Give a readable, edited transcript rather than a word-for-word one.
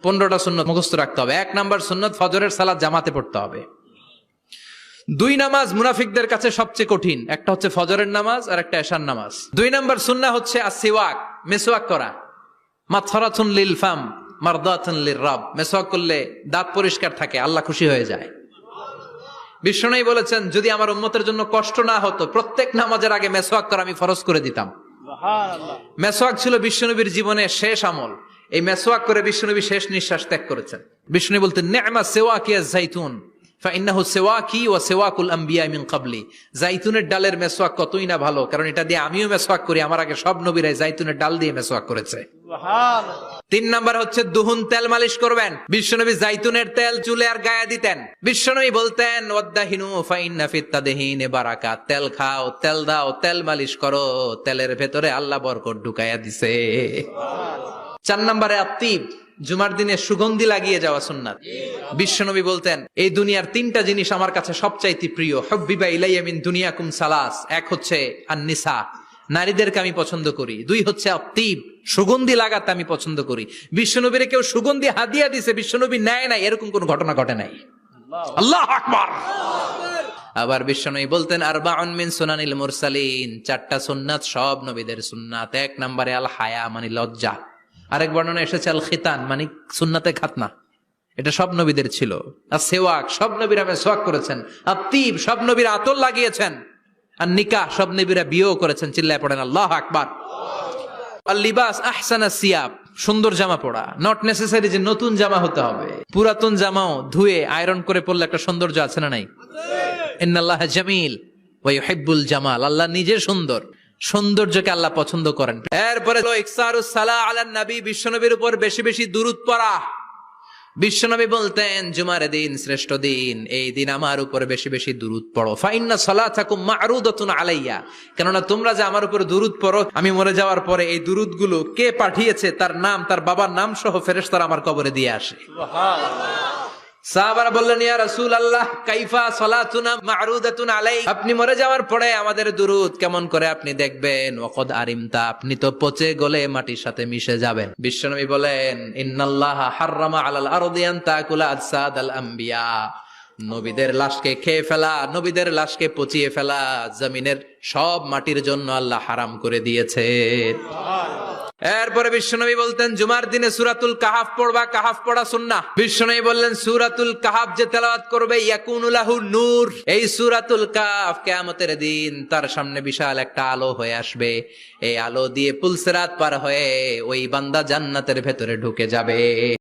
15টা সুন্নত মুখস্থ রাখতে হবে। 1 নাম্বার সুন্নত, ফজরের সালাত জামাতে পড়তে হবে। 2 নামাজ মুনাফিকদের কাছে সবচেয়ে কঠিন, একটা হচ্ছে ফজরের নামাজ আর একটা এশার নামাজ। 2 নাম্বার সুন্নাহ হচ্ছে আসওয়াক, মেসওয়াক করা। মাতহারাতুন লিল ফাম মারদাতুন লির রব, মেসওয়াক করলে দাঁত পরিষ্কার থাকে, আল্লাহ খুশি হয়ে যায়। বিশ্বনবী বলেছেন, যদি আমার উম্মতের জন্য কষ্ট না হতো প্রত্যেক নামাজের আগে মেসওয়াক করা আমি ফরজ করে দিতাম। সুবহানাল্লাহ। মেসওয়াক ছিল বিশ্বনবীর জীবনে শেষ আমল। এই মেসওয়াক করে বিশ্বনবী শেষ নিঃশ্বাস ত্যাগ করেছেন। বিশ্বনবী বলতেন, নি'মা সিওয়াকিয়াজ যাইতুন ফাইন্নাহু সিওয়াকি ওয়া সিওয়াকুল আমবিয়া মিন ক্বাবলি। যাইতুনের ডালের মেসওয়াক কতই না ভালো, কারণ এটা দিয়ে আমিও মেসওয়াক করি, আমার আগে সব নবীরাই যাইতুনের ডাল দিয়ে মেসওয়াক করেছে। সুবহানাল্লাহ। 3 নাম্বার হচ্ছে দুহুন, তেল মালিশ করবেন। বিশ্বনবী যাইতুনের তেল চুলে আর গায়ে দিতেন। বিশ্বনবী বলতেন, ওয়াদাহিনু ফাইন্না ফিত তাদহিনে বারাকাত। তেল খাও, তেল দাও, তেল মালিশ করো, তেলের ভেতরে আল্লাহ বরকত ঢুকাইয়া দিছে। 4 নম্বরে আত্তিব, জুমার দিনে সুগন্ধি লাগিয়ে যাওয়া সুন্নাত। বিশ্বনবী বলতেন, এই দুনিয়ার 3টা জিনিস আমার কাছে সবচাইতে প্রিয়। হুব্বিবা ইলাইয়া মিন দুনিয়াকুম সালাস। 1 হচ্ছে আন-নিসা, নারীদেরকে আমি পছন্দ করি। 2 হচ্ছে আত্তিব, সুগন্ধি লাগাতে আমি পছন্দ করি। বিশ্বনবীরে কেউ সুগন্ধি হাদিয়া দিছে, বিশ্বনবী নেয় নাই, এরকম কোন ঘটনা ঘটে নাই। আল্লাহু আকবার। আবার বিশ্বনবী বলতেন, আরবাউন মিন সুনানিল মুরসালিন। 4টা সুন্নাত সব নবীদের সুন্নাত। 1 নম্বরে আল হায়া, মানে লজ্জা। আরেক বর্ণনা এসেছে আল খিতান, মানে সুন্নাতে খাতনা, এটা সব নবীদের ছিল। আর সেওয়াক, সব নবীরা মেসওয়াক করেছেন। আত্তিব, সব নবীরা আতর লাগিয়েছেন। আর নিকাহ, সব নবীরা বিয়েও করেছেন। চিল্লায় পড়েন আল্লাহু আকবার। আর লিবাস আহসানা সিয়াব, সুন্দর জামা পরা। নট নেসেসারি যে নতুন জামা হতে হবে, পুরাতন জামাও ধুয়ে আয়রন করে পরলে একটা সৌন্দর্য আছে না নাই? ইন্নাল্লাহা জামিল ওয়া ইউহিব্বুল জামাল। আল্লাহ নিজে সুন্দর, সৌন্দর্যকে আল্লাহ পছন্দ করেন। এরপরে ইকসারুস সালাহ আলান নবী, বিশ্বনবীর উপর বেশি বেশি দুরূদ পড়া। বিশ্বনবী বলতেন, জুমার দিন শ্রেষ্ঠ দিন, এই দিন আমার উপর বেশি বেশি দুরূদ পড়ো। ফাইন্না সালাতাকুম মা'রুদাতুন আলাইয়া, কেননা তোমরা যে আমার উপর দুরূদ পড়ো, আমি মরে যাওয়ার পরে এই দুরূদগুলো কে পাঠিয়েছে তার নাম, তার বাবার নাম সহ ফেরেশতারা আমার কবরে দিয়ে আসে। সুবহানাল্লাহ। সাহাবারা বললেন, ইয়া রাসূলুল্লাহ কাইফা সালাতুনা মা'রুদাতুন আলাই, আপনি মরে যাওয়ার পরে আমাদের দুরূদ কেমন করে আপনি দেখবেন? ওয়াকাদ আরিমতা, আপনি তো পচে গলে মাটির সাথে মিশে যাবেন। বিশ্বনবী বলেন, ইন্নাল্লাহা হাররামা আলাল আরদি আন তাকুলা আজসাদাল আম্বিয়া, নবীদের লাশকে খেয়ে ফেলা, নবীদের লাশকে পচিয়ে ফেলা জমিনের সব মাটির জন্য আল্লাহ হারাম করে দিয়েছে। এরপরে বিশ্বনবী বলতেন, জুমার দিনে সূরাতুল কাহাফ পড়বা, কাহাফ পড়া সুন্নাহ। বিশ্বনবী বললেন, সূরাতুল কাহাফ যে তেলাওয়াত করবে ইয়াকুনু লাহু নূর, এই সূরাতুল কাহাফ কিয়ামতের দিন তার সামনে বিশাল একটা আলো হয়ে আসবে। এই আলো দিয়ে পুলসিরাত পার হয়ে ওই বান্দা জান্নাতের ভেতরে ঢুকে যাবে।